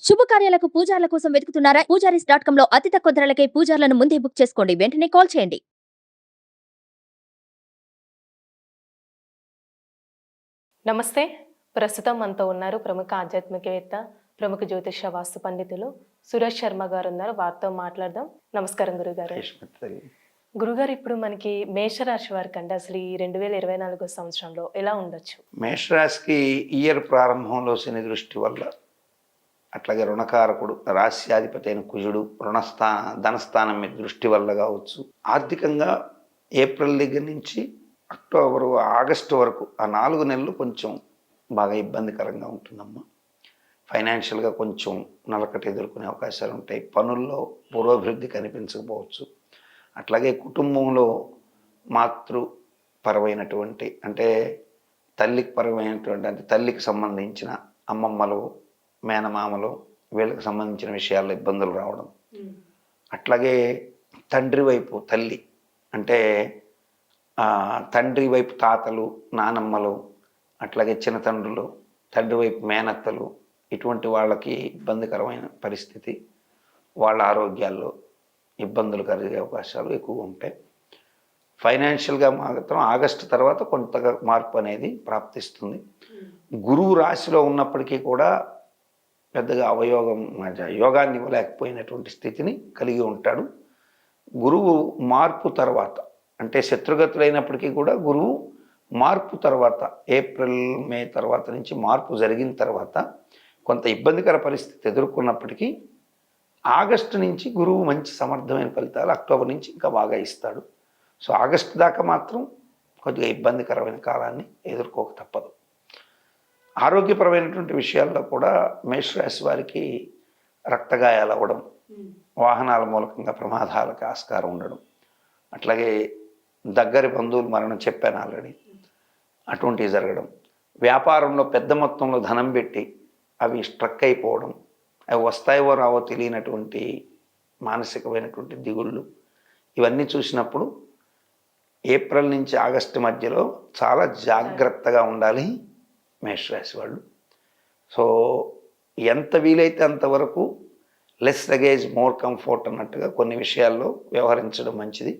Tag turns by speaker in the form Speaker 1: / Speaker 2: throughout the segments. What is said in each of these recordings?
Speaker 1: శుభకార్యాలకు పూజార్ల కోసం వెతుకుతున్నారా? పూజారీస్.com లో అతి తక్కువ ధరలకే పూజార్లను ముందే బుక్ చేసుకోండి. వెంటనే కాల్ చేయండి.
Speaker 2: నమస్తే. ప్రస్తుతం మనతో ఉన్నారు ప్రముఖ ఆధ్యాత్మికవేత్త, ప్రముఖ జ్యోతిష వాస్తు పండితులు సురేష్ శర్మ గారు ఉన్నారు. వారితో మాట్లాడదాం. నమస్కారం గురుగారు. గురుగారు, ఇప్పుడు మనకి మేషరాశి వారికి అంటే అసలు ఈ 2024 సంవత్సరంలో ఎలా ఉండొచ్చు?
Speaker 3: మేషరాశికి ఇయర్ ప్రారంభంలో శని దృష్టి వల్ల, అట్లాగే రుణకారకుడు రాశ్యాధిపతి అయిన కుజుడు ధనస్థానం మీద దృష్టి వల్ల కావచ్చు, ఆర్థికంగా ఏప్రిల్ దగ్గర నుంచి అక్టోబరు ఆగస్టు వరకు ఆ 4 నెలలు కొంచెం బాగా ఇబ్బందికరంగా ఉంటుందమ్మా. ఫైనాన్షియల్గా కొంచెం నలకట ఎదుర్కొనే అవకాశాలు ఉంటాయి. పనుల్లో పురోభివృద్ధి కనిపించకపోవచ్చు. అట్లాగే కుటుంబంలో మాతృపరమైనటువంటి అంటే తల్లికి పరమైనటువంటి అంటే తల్లికి సంబంధించిన అమ్మమ్మలు, మేనమామలు, వీళ్ళకి సంబంధించిన విషయాల్లో ఇబ్బందులు రావడం. అట్లాగే తండ్రి వైపు తల్లి అంటే తండ్రి వైపు తాతలు, నానమ్మలు, అట్లాగే చిన్న తండ్రులు, తండ్రి వైపు మేనత్తలు, ఇటువంటి వాళ్ళకి ఇబ్బందికరమైన పరిస్థితి. వాళ్ళ ఆరోగ్యాల్లో ఇబ్బందులు కలిగే అవకాశాలు ఎక్కువగా ఉంటాయి. ఫైనాన్షియల్గా మాత్రం ఆగస్టు తర్వాత కొంతగా మార్పు అనేది ప్రాప్తిస్తుంది. గురువు రాశిలో ఉన్నప్పటికీ కూడా పెద్దగా యోగాన్ని ఇవ్వలేకపోయినటువంటి స్థితిని కలిగి ఉంటాడు. గురువు మార్పు తర్వాత అంటే శత్రుగతులైనప్పటికీ కూడా గురువు మార్పు తర్వాత ఏప్రిల్ మే తర్వాత నుంచి మార్పు జరిగిన తర్వాత కొంత ఇబ్బందికర పరిస్థితి ఎదుర్కొన్నప్పటికీ ఆగస్టు నుంచి గురువు మంచి సమర్థమైన ఫలితాలు అక్టోబర్ నుంచి ఇంకా బాగా ఇస్తాడు. సో ఆగస్టు దాకా మాత్రం కొద్దిగా ఇబ్బందికరమైన కాలాన్ని ఎదుర్కోక తప్పదు. ఆరోగ్యపరమైనటువంటి విషయాల్లో కూడా మేషరాశి వారికి రక్తగాయాలు అవ్వడం, వాహనాల మూలకంగా ప్రమాదాలకు ఆస్కారం ఉండడం, అట్లాగే దగ్గరి బంధువులు మరణం చెప్పాను ఆల్రెడీ, అటువంటివి జరగడం, వ్యాపారంలో పెద్ద మొత్తంలో ధనం పెట్టి అవి స్ట్రక్ అయిపోవడం, అవి వస్తాయో రావో తెలియనటువంటి మానసికమైనటువంటి దిగుళ్ళు, ఇవన్నీ చూసినప్పుడు ఏప్రిల్ నుంచి ఆగస్టు మధ్యలో చాలా జాగ్రత్తగా ఉండాలి మేషరాశి వాళ్ళు. సో ఎంత వీలైతే అంతవరకు లెస్ లగేజ్ మోర్ కంఫర్ట్ అన్నట్టుగా కొన్ని విషయాల్లో వ్యవహరించడం మంచిది.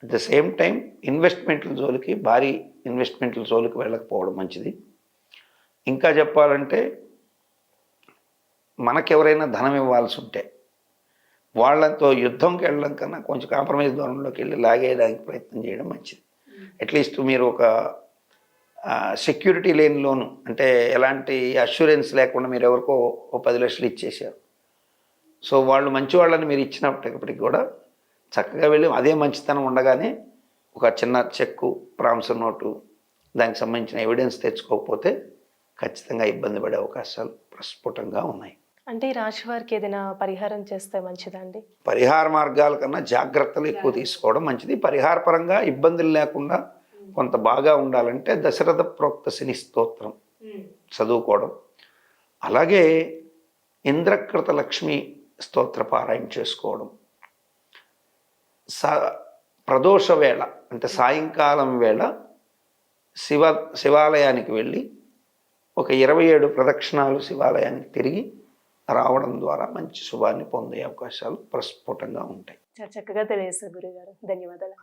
Speaker 3: అట్ ద సేమ్ టైం ఇన్వెస్ట్మెంట్ల జోలికి, భారీ ఇన్వెస్ట్మెంట్ల జోలికి వెళ్ళకపోవడం మంచిది. ఇంకా చెప్పాలంటే మనకెవరైనా ధనం ఇవ్వాల్సి ఉంటే వాళ్ళతో యుద్ధంకి వెళ్ళడం కన్నా కొంచెం కాంప్రమైజ్ ధోరణిలోకి వెళ్ళి లాగేయడానికి ప్రయత్నం చేయడం మంచిది. అట్లీస్ట్ మీరు ఒక సెక్యూరిటీ లేని లోను అంటే ఎలాంటి అష్యూరెన్స్ లేకుండా మీరు ఎవరికో 10 లక్షలు ఇచ్చేశారు. సో వాళ్ళు మంచి వాళ్ళని మీరు ఇచ్చినప్పటికీ కూడా చక్కగా వెళ్ళి అదే మంచితనం ఉండగానే ఒక చిన్న చెక్కు, ప్రామిసర్ నోటు, దానికి సంబంధించిన ఎవిడెన్స్ తెచ్చుకోకపోతే ఖచ్చితంగా ఇబ్బంది పడే అవకాశాలు ప్రస్ఫుటంగా ఉన్నాయి.
Speaker 2: అంటే ఈ రాశి వారికి ఏదైనా పరిహారం చేస్తే మంచిదా అండి?
Speaker 3: పరిహార మార్గాల కన్నా జాగ్రత్తలు ఎక్కువ తీసుకోవడం మంచిది. పరిహార పరంగా ఇబ్బందులు లేకుండా కొంత బాగా ఉండాలంటే దశరథ ప్రోక్త శని స్తోత్రం చదువుకోవడం, అలాగే ఇంద్రకృత లక్ష్మి స్తోత్ర పారాయణ చేసుకోవడం, ప్రదోష వేళ అంటే సాయంకాలం వేళ శివాలయానికి వెళ్ళి ఒక 27 ప్రదక్షిణాలు శివాలయానికి తిరిగి రావడం ద్వారా మంచి శుభాన్ని పొందే అవకాశాలు ప్రస్ఫుటంగా ఉంటాయి.
Speaker 2: చాలా చక్కగా తెలియజేస్తారు గురుగారు. ధన్యవాదాలు.